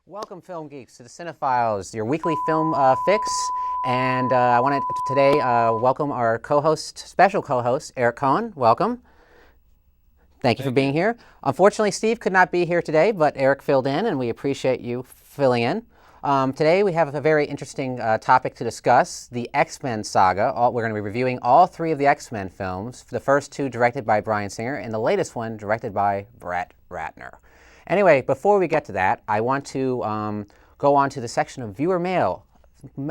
Welcome, film geeks, to the CineFiles, your weekly film fix. And I want to today welcome our special co-host, Eric Cohen. Welcome. Thank you for being here. Unfortunately, Steve could not be here today, but Eric filled in, and we appreciate you filling in. Today we have a very interesting topic to discuss, the X-Men saga. We're going to be reviewing all three of the X-Men films, the first two directed by Bryan Singer, and the latest one directed by Brett Ratner. Anyway, before we get to that, I want to go on to the section of viewer mail.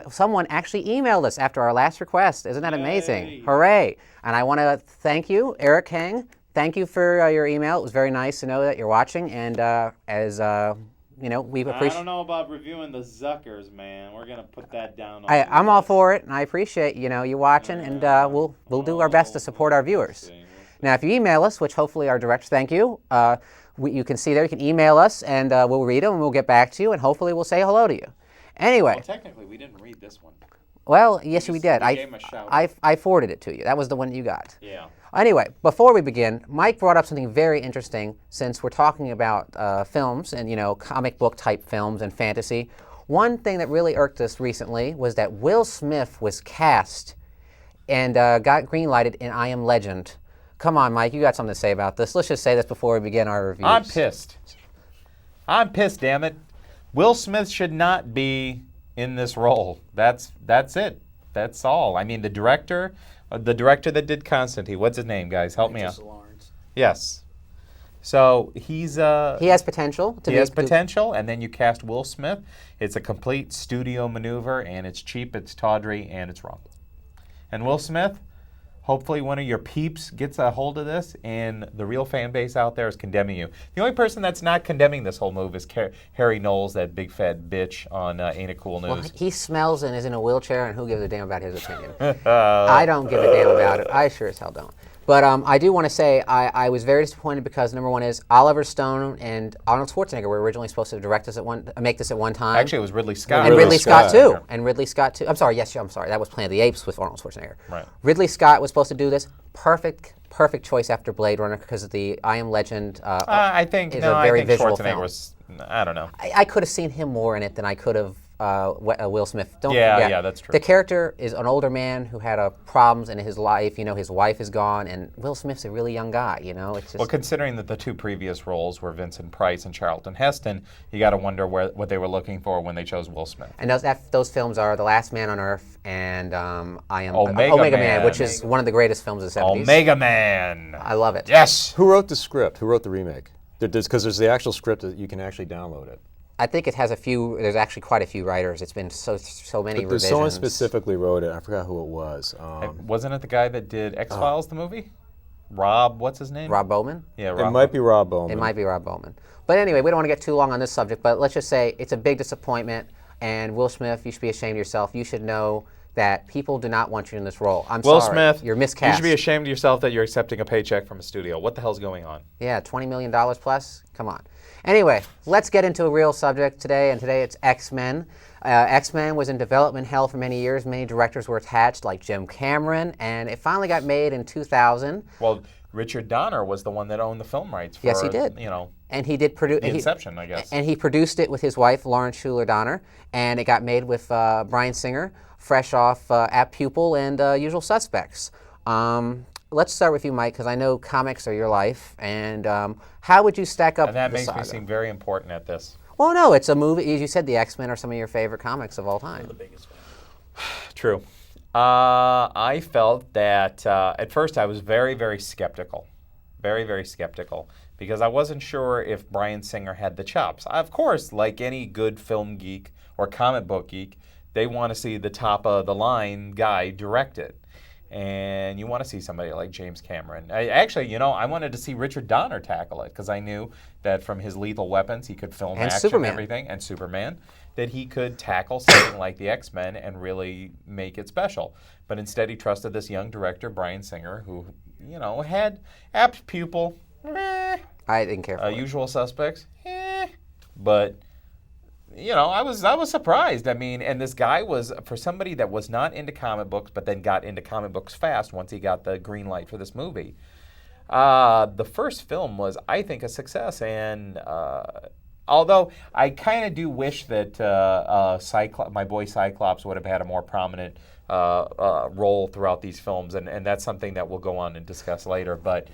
Someone actually emailed us after our last request. Isn't that amazing? Yay. Hooray! And I want to thank you, Eric Kang. Thank you for your email. It was very nice to know that you're watching, and as you know, we appreciate. I don't know about reviewing the Zuckers, man. We're gonna put that down. I'm all for it, and I appreciate you watching, and we'll do our best to support our viewers. We'll see. Now, if you email us, which hopefully our directors, thank you. You can see there. You can email us, and we'll read them, and we'll get back to you, and hopefully we'll say hello to you. Anyway. Well, technically, we didn't read this one. Well, yes, we did. We gave him a shout. I forwarded it to you. That was the one you got. Yeah. Anyway, before we begin, Mike brought up something very interesting since we're talking about films and, comic book type films and fantasy. One thing that really irked us recently was that Will Smith was cast and got greenlighted in I Am Legend. Come on, Mike, you got something to say about this. Let's just say this before we begin our reviews. I'm pissed. Damn it. Will Smith should not be in this role. That's it. That's all. I mean, the director that did Constantine, what's his name, guys? Help me out. Lawrence. Yes. So he has potential. He has potential, and then you cast Will Smith. It's a complete studio maneuver, and it's cheap, it's tawdry, and it's wrong. And Will Smith, hopefully one of your peeps gets a hold of this, and the real fan base out there is condemning you. The only person that's not condemning this whole move is Harry Knowles, that big fat bitch on Ain't It Cool News. Well, he smells and is in a wheelchair, and who gives a damn about his opinion? I don't give a damn about it. I sure as hell don't. But I do want to say I was very disappointed because number one is Oliver Stone and Arnold Schwarzenegger were originally supposed to make this at one time. Actually, it was Ridley Scott. And Ridley Scott too. And Ridley Scott too. I'm sorry. That was Planet of the Apes with Arnold Schwarzenegger. Right. Ridley Scott was supposed to do this. Perfect choice after Blade Runner because of the I Am Legend. I think Schwarzenegger was. I don't know. I could have seen him more in it than I could have Will Smith. Yeah, that's true. The character is an older man who had problems in his life. His wife is gone, and Will Smith's a really young guy. It's just... Well, considering that the two previous roles were Vincent Price and Charlton Heston, you got to wonder what they were looking for when they chose Will Smith. And those films are The Last Man on Earth and I Am Omega Man, which is one of the greatest films of the 70s. Omega Man. I love it. Yes. Who wrote the script? Who wrote the remake? Because there's the actual script that you can actually download it. I think it has there's actually quite a few writers. It's been so many revisions. Someone specifically wrote it. I forgot who it was. Wasn't it the guy that did X-Files, the movie? Rob, what's his name? Rob Bowman? Yeah, Rob. It might be Rob Bowman. It might be Rob Bowman. But anyway, we don't want to get too long on this subject, but let's just say it's a big disappointment, and Will Smith, you should be ashamed of yourself. You should know that people do not want you in this role. Will sorry. Smith, you're miscast. You should be ashamed of yourself that you're accepting a paycheck from a studio. What the hell's going on? Yeah, $20 million plus? Come on. Anyway, let's get into a real subject today, and today it's X-Men. X-Men was in development hell for many years. Many directors were attached, like Jim Cameron, and it finally got made in 2000. Well, Richard Donner was the one that owned the film rights for, yes, he did. And he did produce the Inception, I guess. And he produced it with his wife, Lauren Schuler Donner, and it got made with Bryan Singer, fresh off Apt Pupil and Usual Suspects. Let's start with you, Mike, because I know comics are your life. And how would you stack up And that the makes saga? me seem very important at this. Well, no, it's a movie. As you said, the X-Men are some of your favorite comics of all time. The biggest fan. True. I felt that at first I was very, very skeptical. Very, very skeptical. Because I wasn't sure if Bryan Singer had the chops. Of course, like any good film geek or comic book geek, they want to see the top-of-the-line guy direct it. And you want to see somebody like James Cameron. I wanted to see Richard Donner tackle it because I knew that from his Lethal Weapons, he could film and action Superman. and everything, and Superman, that he could tackle something like the X-Men and really make it special. But instead, he trusted this young director, Bryan Singer, who, had Apt Pupil, I didn't care for it. Usual Suspects, but... I was surprised. I mean, and this guy was, for somebody that was not into comic books, but then got into comic books fast once he got the green light for this movie. The first film was, I think, a success, and Although I kind of do wish that my boy Cyclops would have had a more prominent role throughout these films, and that's something that we'll go on and discuss later. But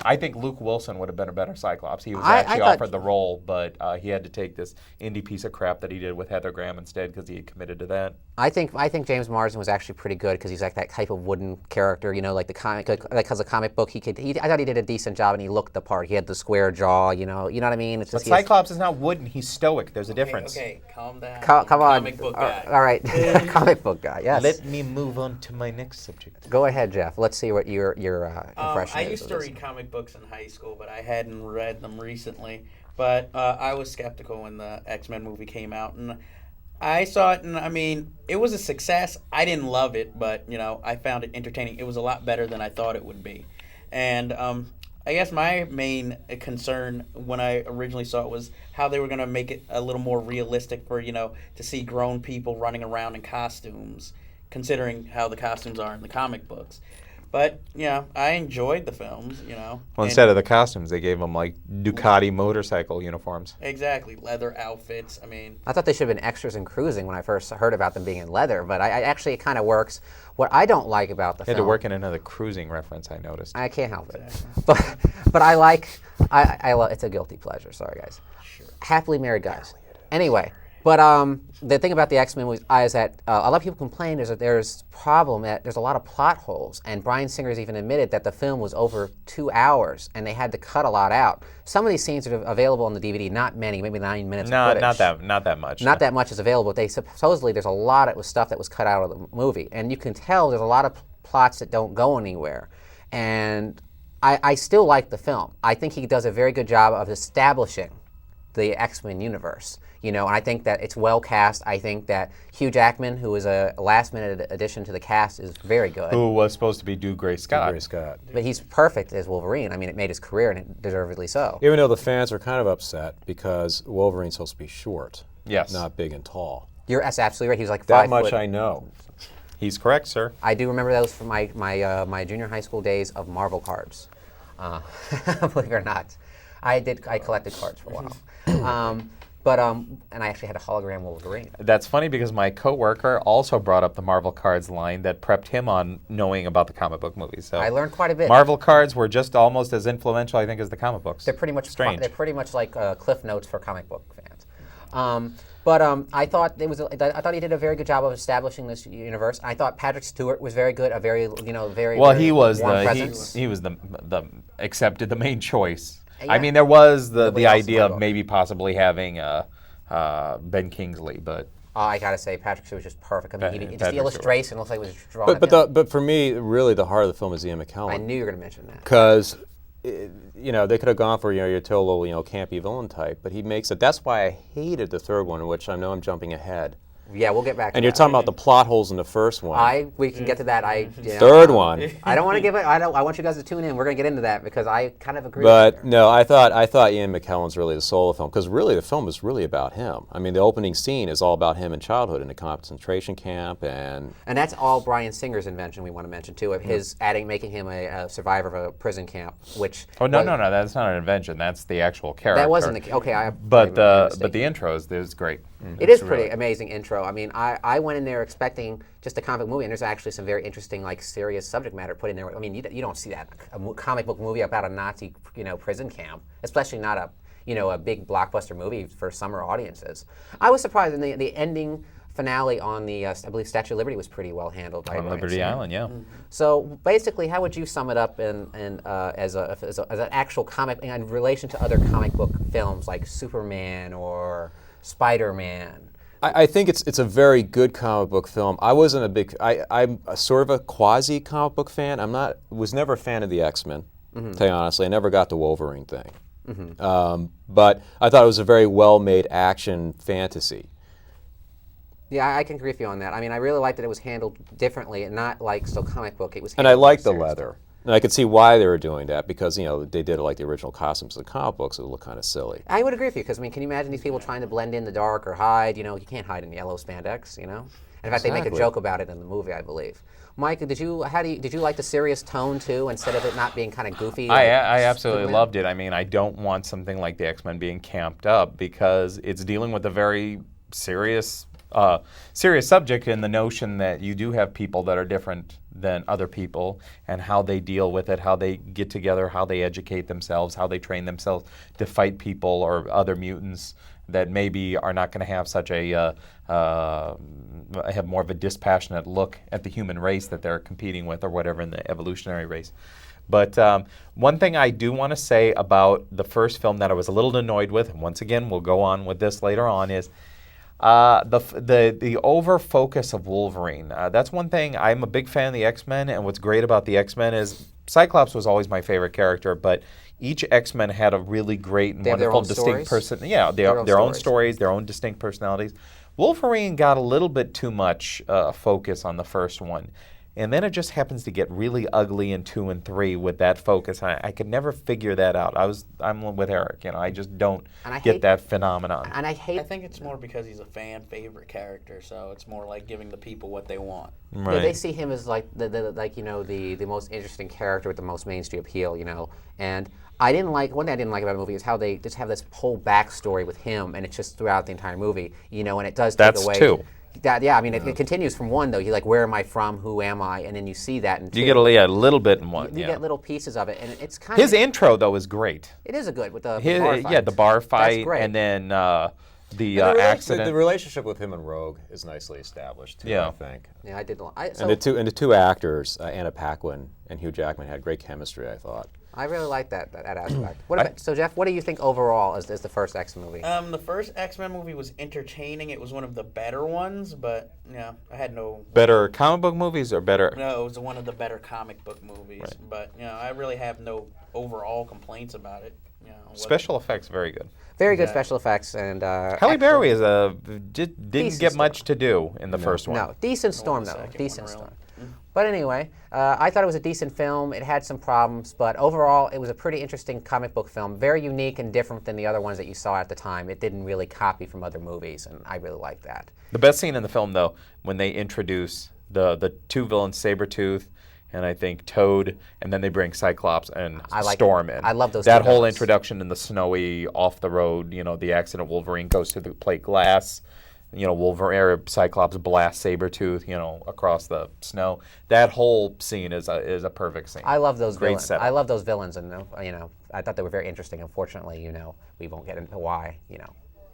I think Luke Wilson would have been a better Cyclops. He was actually offered the role, but he had to take this indie piece of crap that he did with Heather Graham instead because he had committed to that. I think James Marsden was actually pretty good because he's like that type of wooden character, like the comic, because the comic book I thought he did a decent job and he looked the part. He had the square jaw, you know what I mean? It's But just, Cyclops is not wooden; he's stoic. There's a difference. Okay, calm down. Come on, Comic book guy. all right, comic book guy. Yes. Let me move on to my next subject. Go ahead, Jeff. Let's see what your impression I is. used of to this. read comic books in high school, but I hadn't read them recently. But I was skeptical when the X-Men movie came out, and I saw it, and I mean, it was a success. I didn't love it, but I found it entertaining. It was a lot better than I thought it would be, and I guess my main concern when I originally saw it was how they were going to make it a little more realistic for to see grown people running around in costumes, considering how the costumes are in the comic books. But I enjoyed the films. Well, instead of the costumes, they gave them like Ducati motorcycle uniforms. Exactly, leather outfits. I mean, I thought they should have been extras in Cruising when I first heard about them being in leather, but I actually it kind of works. What I don't like about the Had film, to work in another Cruising reference, I noticed. I can't help it, but I like I love. It's a guilty pleasure. Sorry, guys. sure. Happily married guys. Anyway, but the thing about the X-Men was is that a lot of people complain there's problem that there's a lot of plot holes, and Bryan Singer's even admitted that the film was over 2 hours and they had to cut a lot out. Some of these scenes are available on the DVD, not many, maybe 9 minutes. No, of footage. not that much. Not that much is available. They supposedly there's a lot of stuff that was cut out of the movie, and you can tell there's a lot of plots that don't go anywhere. And I still like the film. I think he does a very good job of establishing the X-Men universe. And I think that it's well cast. I think that Hugh Jackman, who is a last-minute addition to the cast, is very good. Who was supposed to be Gray Scott. Gray Scott. But he's perfect as Wolverine. I mean, it made his career, and deservedly so. Even though the fans are kind of upset because Wolverine's supposed to be short, Yes. not big and tall. That's absolutely right. He was like That 5 much foot. I know. He's correct, sir. I do remember those from my junior high school days of Marvel cards. Believe it or not, I collected cards for a while. And I actually had a hologram Wolverine. That's funny because my coworker also brought up the Marvel cards line that prepped him on knowing about the comic book movies. So I learned quite a bit. Marvel cards were just almost as influential, I think, as the comic books. They're pretty much strange. They're pretty much like Cliff Notes for comic book fans. I thought I thought he did a very good job of establishing this universe. I thought Patrick Stewart was very good, very Well, very he was warm the presence. he was the accepted the main choice. Yeah. I mean, there was the Nobody else in idea my of book. maybe possibly having Ben Kingsley, but I gotta say, Patrick Stewart was just perfect. I mean, just Patrick the Stewart. illustration looks like it was drawn. But for me, really, the heart of the film is Ian I McKellen. knew you were gonna mention that. Because they could have gone for your typical campy villain type, but he makes it. That's why I hated the third one, which I know I'm jumping ahead. Yeah, we'll get back. And to you're that. talking about the plot holes in the first one. We can get to that. Third one. I don't want to give it. I want you guys to tune in. We're going to get into that because I kind of agree. But with you. no, I thought Ian McKellen's really the soul of the film, because really the film is really about him. I mean, the opening scene is all about him in childhood in a concentration camp, and that's all Bryan Singer's invention. We want to mention too of his making him a survivor of a prison camp. Which no, that's not an invention. That's the actual character. that wasn't the okay. But the intros is great. It is pretty amazing intro. I mean, I went in there expecting just a comic book movie, and there's actually some very interesting, serious subject matter put in there. I mean, you don't see that comic book movie about a Nazi, prison camp, especially not a big blockbuster movie for summer audiences. I was surprised, and the ending finale on the I believe Statue of Liberty was pretty well handled by On Bryan Liberty Singer. Island, yeah. So basically, how would you sum it up as an actual comic in relation to other comic book films like Superman or Spider-Man? I think it's a very good comic book film. I wasn't a big. I'm a sort of a quasi comic book fan. Was never a fan of the X-Men. To tell you honestly, I never got the Wolverine thing. But I thought it was a very well-made action fantasy. Yeah, I can agree with you on that. I mean, I really liked that it was handled differently and not like still comic book. It was. And I handled liked the seriously. leather. And I could see why they were doing that because, they did it like the original costumes of the comic books. It would look kind of silly. I would agree with you because, I mean, can you imagine these people trying to blend in the dark or hide? You can't hide in yellow spandex, In fact, they make a Exactly. joke about it in the movie, I believe. Mike, did you like the serious tone too, instead of it not being kind of goofy? I absolutely Superman? loved it. I mean, I don't want something like the X-Men being camped up because it's dealing with a very serious subject in the notion that you do have people that are different than other people and how they deal with it, how they get together, how they educate themselves, how they train themselves to fight people or other mutants that maybe are not going to have such have more of a dispassionate look at the human race that they're competing with or whatever in the evolutionary race. But one thing I do want to say about the first film that I was a little annoyed with, and once again we'll go on with this later on, is the over focus of Wolverine. That's one thing. I'm a big fan of the X-Men, and what's great about the X-Men is Cyclops was always my favorite character, but each X-Men had a really great and They have their wonderful own distinct stories? person. Yeah, their own stories, their own distinct personalities. Wolverine got a little bit too much focus on the first one. And then it just happens to get really ugly in 2 and 3 with that focus. I could never figure that out. I'm with Eric. I just don't get that phenomenon. And I I think it's more because he's a fan favorite character, so it's more like giving the people what they want. Right. Yeah, they see him as like the most interesting character with the most mainstream appeal, And I didn't like one thing I didn't like about the movie is how they just have this whole backstory with him, and it's just throughout the entire movie, and it does take That's away. 2. I mean, it continues from 1 though. You're like, where am I from? Who am I? And then you see that in 2. You get a little bit in 1. You Yeah. get little pieces of it, and it's kind His of intro though is great. it is a good with the His, bar fight. yeah, the bar fight, great. and then the And accident. The relationship with him and Rogue is nicely established too. Yeah. I think. Yeah, I did. And the two actors, Anna Paquin and Hugh Jackman, had great chemistry. I thought. I really like that aspect. What about, so Jeff, what do you think overall is the first X-Men movie? The first X-Men movie was entertaining. It was one of the better ones, but I had no. Better comic book movies or better? No, it was one of the better comic book movies, but I really have no overall complaints about it. Special effects, very good. Very good special effects and. Halle Berry didn't Decent get much stuff. to do in the first one. No, decent storm the though. second Decent one, storm. really. But anyway, I thought it was a decent film. It had some problems, but overall, it was a pretty interesting comic book film. Very unique and different than the other ones that you saw at the time. It didn't really copy from other movies, and I really liked that. The best scene in the film, though, when they introduce the 2 villains, Sabretooth and I think Toad, and then they bring Cyclops and Storm in. I love those That two whole villains. introduction in the snowy, off the road, the accident, Wolverine goes through the plate glass. Wolverine, Cyclops blasts Sabretooth, across the snow. That whole scene is a perfect scene. I love those Great villains. setup. I love those villains, and I thought they were very interesting. Unfortunately, we won't get into why.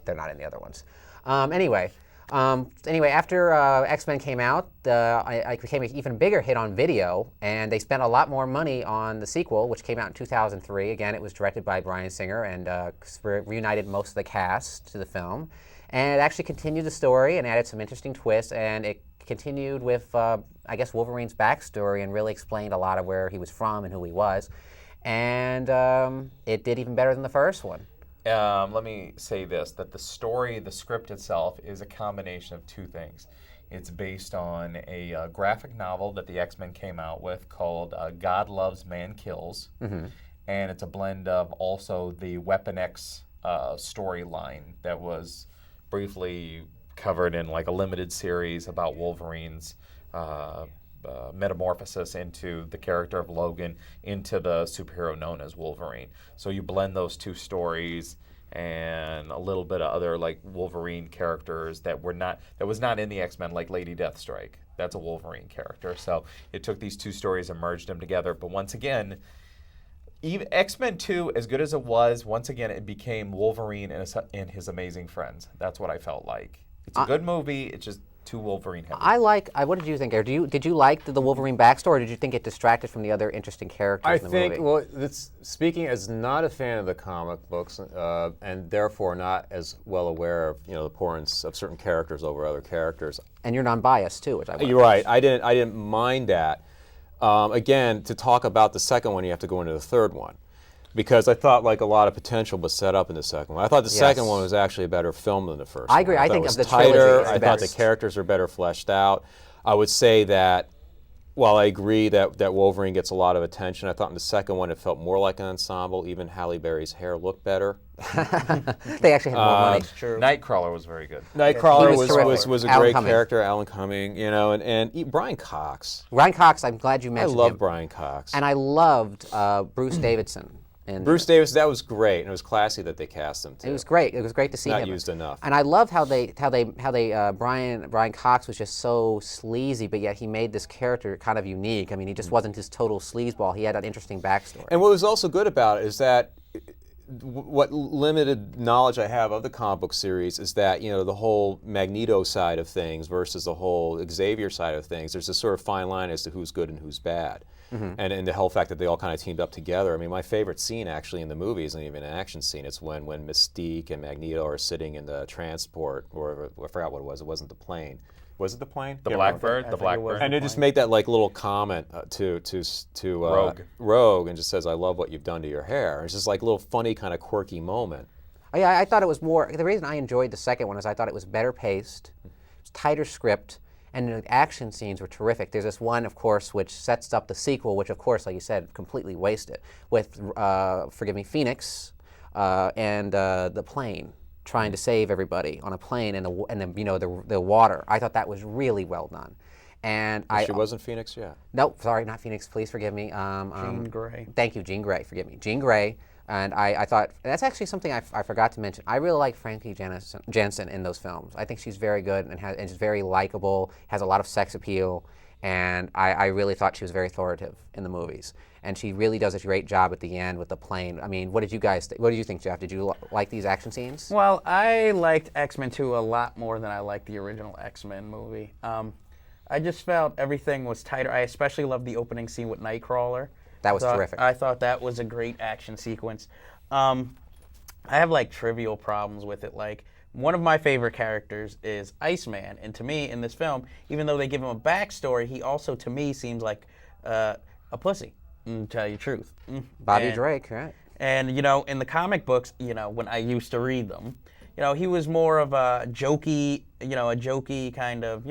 They're not in the other ones. Anyway, after X-Men came out, it became an even bigger hit on video, and they spent a lot more money on the sequel, which came out in 2003. Again, it was directed by Bryan Singer and reunited most of the cast to the film. And it actually continued the story and added some interesting twists, and it continued with, I guess, Wolverine's backstory and really explained a lot of where he was from and who he was. And it did even better than the first one. Let me say this, that the story, the script itself, is a combination of 2 things. It's based on a graphic novel that the X-Men came out with called God Loves, Man Kills. Mm-hmm. And it's a blend of also the Weapon X storyline that was briefly covered in like a limited series about Wolverine's metamorphosis into the character of Logan, into the superhero known as Wolverine. So you blend those 2 stories and a little bit of other like Wolverine characters that was not in the X-Men, like Lady Deathstrike. That's a Wolverine character. So it took these 2 stories and merged them together. But once again, even X-Men 2, as good as it was, once again, it became Wolverine and his amazing friends. That's what I felt like. It's a good movie. It's just too Wolverine heavy. What did you think, Eric? Did you like the Wolverine backstory, or did you think it distracted from the other interesting characters in the movie? Well, speaking as not a fan of the comic books, and therefore not as well aware of the importance of certain characters over other characters. And you're non-biased too, which I You're right. I didn't mind that. Again, to talk about the second one, you have to go into the third one, because I thought like a lot of potential was set up in the second one. I thought the second one was actually a better film than the first one. I agree. I thought think it of was the trilogy, tighter. it's the I thought the best. characters are better fleshed out. I would say that while I agree that Wolverine gets a lot of attention, I thought in the second one it felt more like an ensemble. Even Halle Berry's hair looked better. They actually had more money. That's true. Nightcrawler was very good. Nightcrawler He was terrific. was a Alan great Cumming. character, Alan Cumming, and Brian Cox. Brian Cox, I'm glad you I mentioned love him. Brian Cox. And I loved Bruce Davidson. And Bruce Davis, that was great, and it was classy that they cast him too. it was great. It was great to see Not him. used enough. And I loved how Brian Cox was just so sleazy, but yet he made this character kind of unique. I mean, he just wasn't his total sleazeball. He had an interesting backstory. And what was also good about it is that what limited knowledge I have of the comic book series is that, the whole Magneto side of things versus the whole Xavier side of things, there's this sort of fine line as to who's good and who's bad. And the whole fact that they all kind of teamed up together. I mean, my favorite scene actually in the movie isn't even an action scene. It's when Mystique and Magneto are sitting in the transport, or I forgot what it was. It wasn't the plane. Was it the plane? The Yeah, Blackbird, I the think it was. Blackbird. and they just make that like little comment to Rogue, and just says, "I love what you've done to your hair." It's just like a little funny kind of quirky moment. Oh, yeah, I thought it was more. The reason I enjoyed the second one is I thought it was better paced, it was tighter script, and the action scenes were terrific. There's this one, of course, which sets up the sequel, which, of course, like you said, completely wasted, with, Phoenix and the plane trying to save everybody on a plane and the water. I thought that was really well done. And She wasn't Phoenix yet. Nope, sorry, not Phoenix. Please forgive me. Jean Grey. Thank you, Jean Grey. Forgive me, Jean Grey. And I thought that's actually something I forgot to mention. I really like Frankie Jensen in those films. I think she's very good and is very likable, has a lot of sex appeal, and I really thought she was very authoritative in the movies. And she really does a great job at the end with the plane. I mean, what did you guys? What did you think, Jeff? Did you like these action scenes? Well, I liked X-Men 2 a lot more than I liked the original X-Men movie. I just felt everything was tighter. I especially loved the opening scene with Nightcrawler. That was terrific. I thought that was a great action sequence. I have like trivial problems with it. Like, one of my favorite characters is Iceman, and to me in this film, even though they give him a backstory, he also to me seems like a pussy. To tell you the truth. Bobby And- Drake, right? And in the comic books, when I used to read them, he was more of a jokey kind of,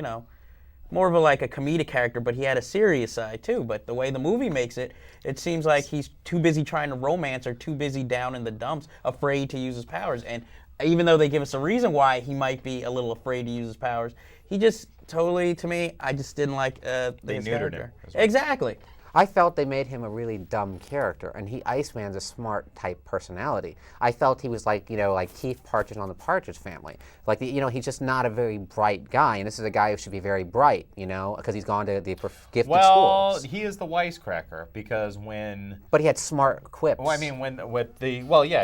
more of like a comedic character, but he had a serious side too. But the way the movie makes it, it seems like he's too busy trying to romance or too busy down in the dumps, afraid to use his powers. And even though they give us a reason why he might be a little afraid to use his powers, he just totally, to me, I just didn't like They his neutered character. him as well. Exactly. I felt they made him a really dumb character, and Iceman's a smart type personality. I felt he was like Keith Partridge on the Partridge Family. Like he's just not a very bright guy, and this is a guy who should be very bright, because he's gone to the gifted Well, schools. he is the wisecracker because when But he had smart quips. Well, I mean,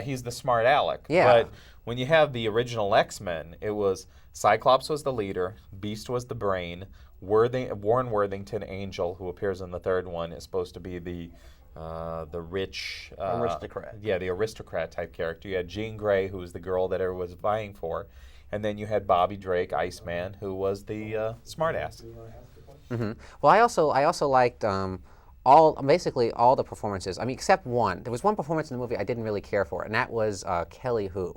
he's the smart aleck. Yeah. But when you have the original X-Men, it was Cyclops was the leader, Beast was the brain, Warren Worthington, Angel, who appears in the third one, is supposed to be the rich Aristocrat. Yeah, the aristocrat type character. You had Jean Grey, who was the girl that everyone was vying for, and then you had Bobby Drake, Iceman, who was the smartass. Well, I also liked basically all the performances. I mean, except one. There was one performance in the movie I didn't really care for, and that was Kelly who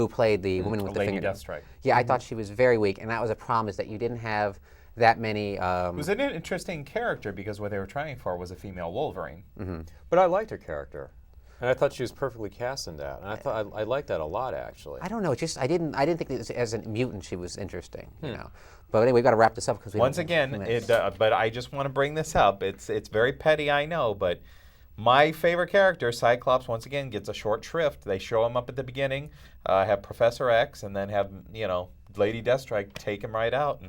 played the woman with the Lady finger. Deathstrike. Yeah, I thought she was very weak, and that was a problem, is that you didn't have that many. It was an interesting character because what they were trying for was a female Wolverine. But I liked her character, and I thought she was perfectly cast in that. And I thought I liked that a lot, actually. I don't know. Just I didn't think that as a mutant she was interesting. But anyway, we've got to wrap this up because Once again, but I just want to bring this up. It's very petty, I know, but my favorite character, Cyclops, once again gets a short shrift. They show him up at the beginning, have Professor X, and then have Lady Deathstrike take him right out.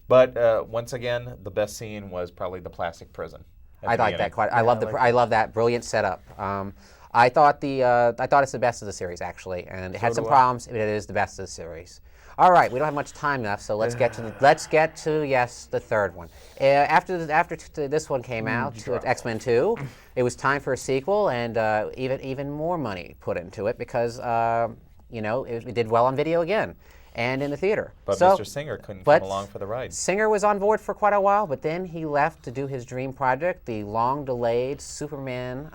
But once again, the best scene was probably the plastic prison. I like that quite. I love that brilliant setup. I thought it's the best of the series actually, and it had some problems, but it is the best of the series. All right, we don't have much time left, so let's get to the third one. After this one came out, to X-Men 2, it was time for a sequel, and even more money put into it because it did well on video again and in the theater. But So- Mr. Singer couldn't come along for the ride. Singer was on board for quite a while, but then he left to do his dream project, the long-delayed Superman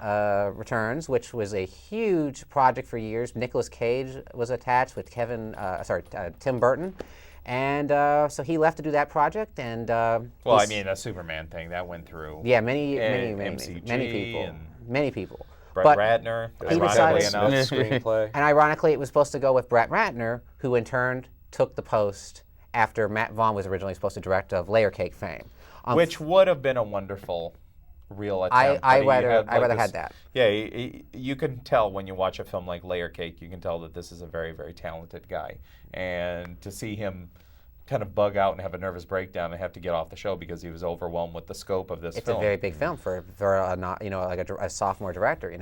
Returns, which was a huge project for years. Nicolas Cage was attached with Tim Burton, And so he left to do that project, and Well, I he's- mean, a Superman thing that went through. yeah, many MCG people, and many people. Brett But Ratner. he ironically decided- enough. Screenplay. And ironically, it was supposed to go with Brett Ratner, who in turn took the post after Matt Vaughn was originally supposed to direct of Layer Cake fame. Which would have been a wonderful real attempt. I but he rather this- had that. Yeah, you can tell when you watch a film like Layer Cake, you can tell that this is a very, very talented guy. And to see him kind of bug out and have a nervous breakdown and have to get off the show because he was overwhelmed with the scope of this It's film. a very big film for a not, like a sophomore director,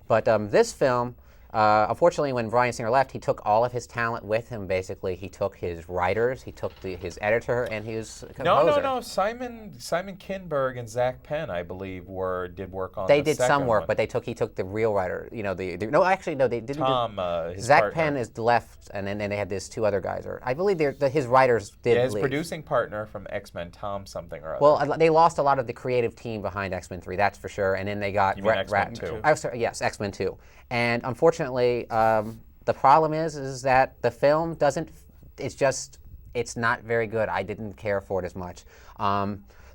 But this film, unfortunately, when Bryan Singer left, he took all of his talent with him. Basically, he took his writers, he took his editor, and his composer. No. Simon Kinberg and Zach Penn, I believe, did work on. They the did second some work, one. but he took the real writer. No, they didn't. Tom, his Zach partner. Penn is left, and then they had these two other guys. Or I believe his writers did Yeah, his leave. producing partner from X-Men, Tom something or other. Well, they lost a lot of the creative team behind X-Men 3, that's for sure. And then they got You mean X-Men 2? Yes, X-Men 2. And unfortunately, the problem is that the film doesn't. It's not very good. I didn't care for it as much.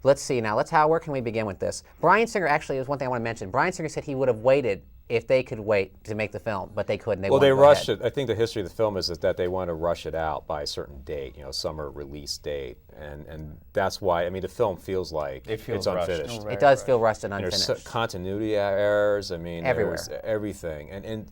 Let's see now. Where can we begin with this? Bryan Singer actually is one thing I want to mention. Bryan Singer said he would have waited if they could wait to make the film, but they couldn't. Well, they rushed it. I think the history of the film is that they want to rush it out by a certain date, summer release date, and that's why. I mean, the film feels like It feels it's rushed. unfinished. It does feel rushed and There's unfinished. continuity errors. I mean, Everywhere. there's everything, and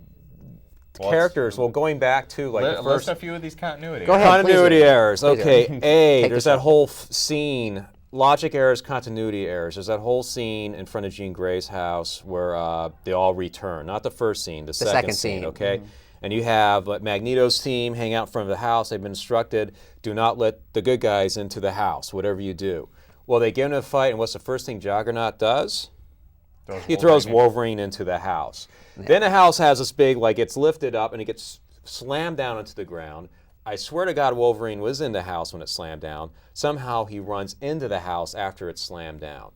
Well, characters. Well, going back to like the list first a few of these continuities. Go ahead. continuity please do. errors. Please do. Okay, Take there's the that shot. whole scene. Logic errors, continuity errors. There's that whole scene in front of Jean Grey's house where they all return. Not the first scene, the second scene. Okay, and you have Magneto's team hang out in front of the house. They've been instructed, do not let the good guys into the house, whatever you do. Well, they get in a fight, and what's the first thing Juggernaut does? He throws Wolverine into the house. Yeah. Then the house has this big, it's lifted up, and it gets slammed down into the ground. I swear to God, Wolverine was in the house when it slammed down. Somehow he runs into the house after it's slammed down.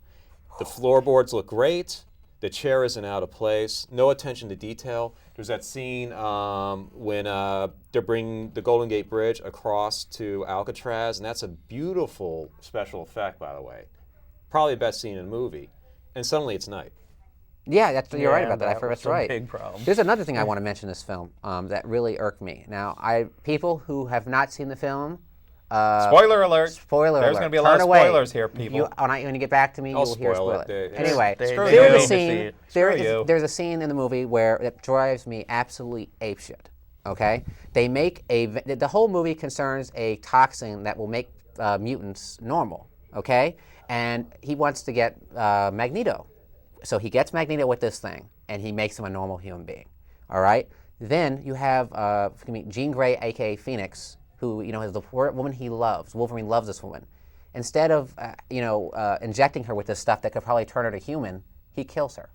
The floorboards look great. The chair isn't out of place. No attention to detail. There's that scene when they're bringing the Golden Gate Bridge across to Alcatraz, and that's a beautiful special effect, by the way. Probably the best scene in the movie. And suddenly it's night. Yeah, you're right about that. was That's a right. big problem. There's another thing I want to mention in this film that really irked me. Now, people who have not seen the film. Spoiler alert. Spoiler There's alert. going to be a Turn lot of away. spoilers here, people. When you get back to me, you I'll will hear spoil spoiler. it. Anyway, Screw there's you. a scene. Screw you. There's a scene in the movie that drives me absolutely apeshit. Okay, they make the whole movie concerns a toxin that will make mutants normal. Okay, and he wants to get Magneto, so he gets Magneto with this thing, and he makes him a normal human being. All right. Then you have Jean Grey, aka Phoenix, who is the woman he loves. Wolverine loves this woman. Instead of injecting her with this stuff that could probably turn her to human, he kills her.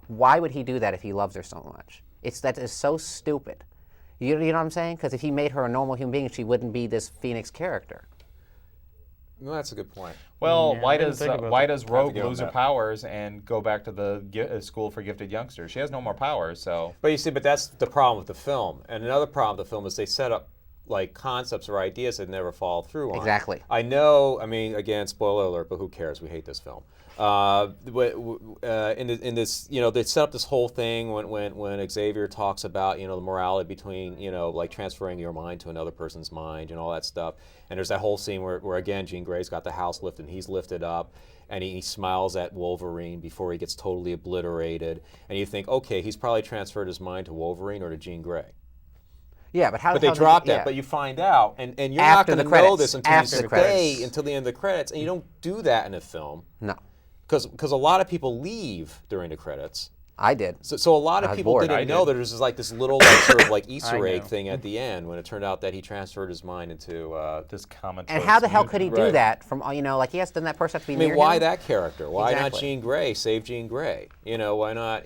Why would he do that if he loves her so much? That is so stupid. You know what I'm saying? Because if he made her a normal human being, she wouldn't be this Phoenix character. Well, that's a good point. Well, Yeah, why I didn't does think about why that. does Rogue give him lose her that. powers and go back to the school for gifted youngsters? She has no more powers, so. But you see, that's the problem with the film. And another problem with the film is they set up concepts or ideas that never follow through on. Exactly. I know. I mean, again, spoiler alert, but who cares? We hate this film. In this, they set up this whole thing when Xavier talks about the morality between transferring your mind to another person's mind and all that stuff. And there's that whole scene where again Jean Grey's got the house lifted and he's lifted up. And he smiles at Wolverine before he gets totally obliterated. And you think, okay, he's probably transferred his mind to Wolverine or to Jean Grey. Yeah, but how? But they how dropped did, that. yeah. But you find out, and you're After not the going to know credits. this until After you the stay credits. until the end of the credits. And you don't do that in a film No, because a lot of people leave during the credits. I did. So a lot I of was people bored. didn't I know did. that there's this little sort of Easter egg know. thing at the end when it turned out that he transferred his mind into. This common. And how the hell could he do Right. that? From he has done that person have to be I near mean, why him? that character? Why not Exactly. Jean Grey? Save Jean Grey. Why not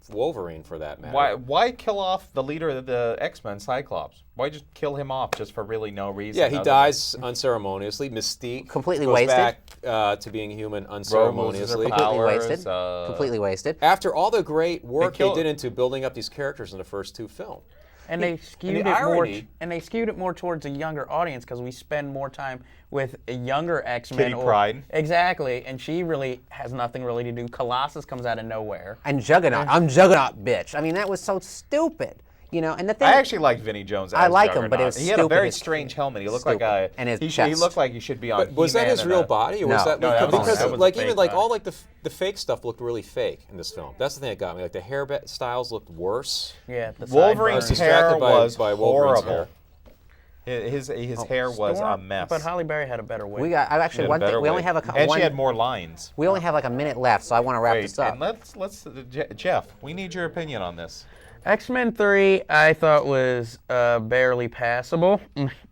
Wolverine for that matter? Why kill off the leader of the X-Men, Cyclops? Why just kill him off just for really no reason? Yeah, he other dies unceremoniously. Mystique Completely goes wasted. back to being human than Rogue loses her unceremoniously. Completely powers, wasted. Completely wasted. After all the great work they kill- did into building up these characters in the first two films. And they skewed it irony- more towards a younger audience because we spend more time with a younger X-Men. Kitty Pryde. Exactly, and she really has nothing really to do. Colossus comes out of nowhere. And Juggernaut. I'm Juggernaut, bitch. I mean, that was so stupid. You know, and the thing I actually liked Vinnie Jones. I as like him, Juggernaut. but it was he had a stupid very as strange shit. helmet. He looked like Stupid. a And his he chest. looked like he should be on. But was that He-Man his and real a- body, or No. was that No, that was- because that was a like fake even like body. all like the fake stuff looked really fake in this film? That's the thing that got me. Like the hair styles looked worse. Yeah, the Wolverine's sideburns. hair distracted was by Wolverine's horrible. His hair was a Storm- mess. But Halle Berry had a better wig. we got. I She actually had a one thing. better We only wig. have and one. she had more lines. We only have like a minute left, so I want to wrap Wait, this up. and let's Jeff, we need your opinion on this. X-Men 3, I thought was barely passable,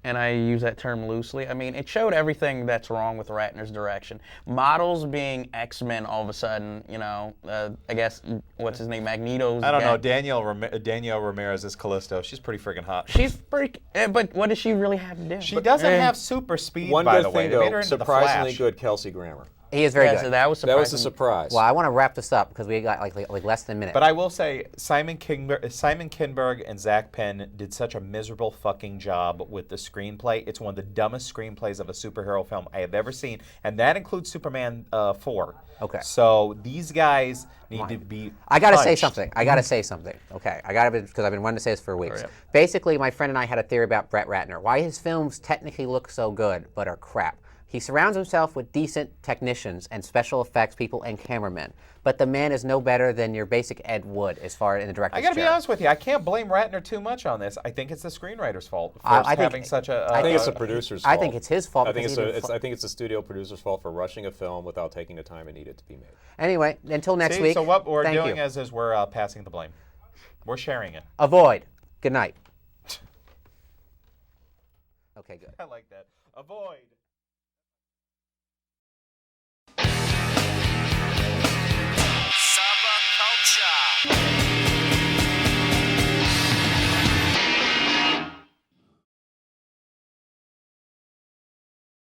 and I use that term loosely. I mean, it showed everything that's wrong with Ratner's direction. Models being X-Men all of a sudden, you know, I guess, what's his name, Magneto's I don't know. guy. Danielle Ramirez is Callisto. She's pretty freaking hot. She's pretty, but what does she really have to do? She doesn't have super speed, One by good the way. thing They made her though, into the surprisingly Flash. good Kelsey Grammer. He is very Yeah, good. so that was That was surprising. a surprise. Well, I want to wrap this up because we got like less than a minute. But I will say, Simon Kinberg and Zach Penn did such a miserable fucking job with the screenplay. It's one of the dumbest screenplays of a superhero film I have ever seen, and that includes Superman 4. Okay. So these guys need to be. I got to say punched. something. I got to say something. Okay. I got to because I've been wanting to say this for weeks. Hurry up. Basically, my friend and I had a theory about Brett Ratner. Why his films technically look so good but are crap. He surrounds himself with decent technicians and special effects people and cameramen. But the man is no better than your basic Ed Wood as far in the director's I got to be chair. honest with you. I can't blame Ratner too much on this. I think it's the screenwriter's fault for I think- having such a. I think it's the producer's I fault. think it's his fault I think because it's he didn't I think it's the studio producer's fault for rushing a film without taking the time it needed to be made. Anyway, until next See, week. so what we're thank doing you. is we're passing the blame. We're sharing it. Avoid. Good night. Okay, good. I like that. Avoid. Subculture.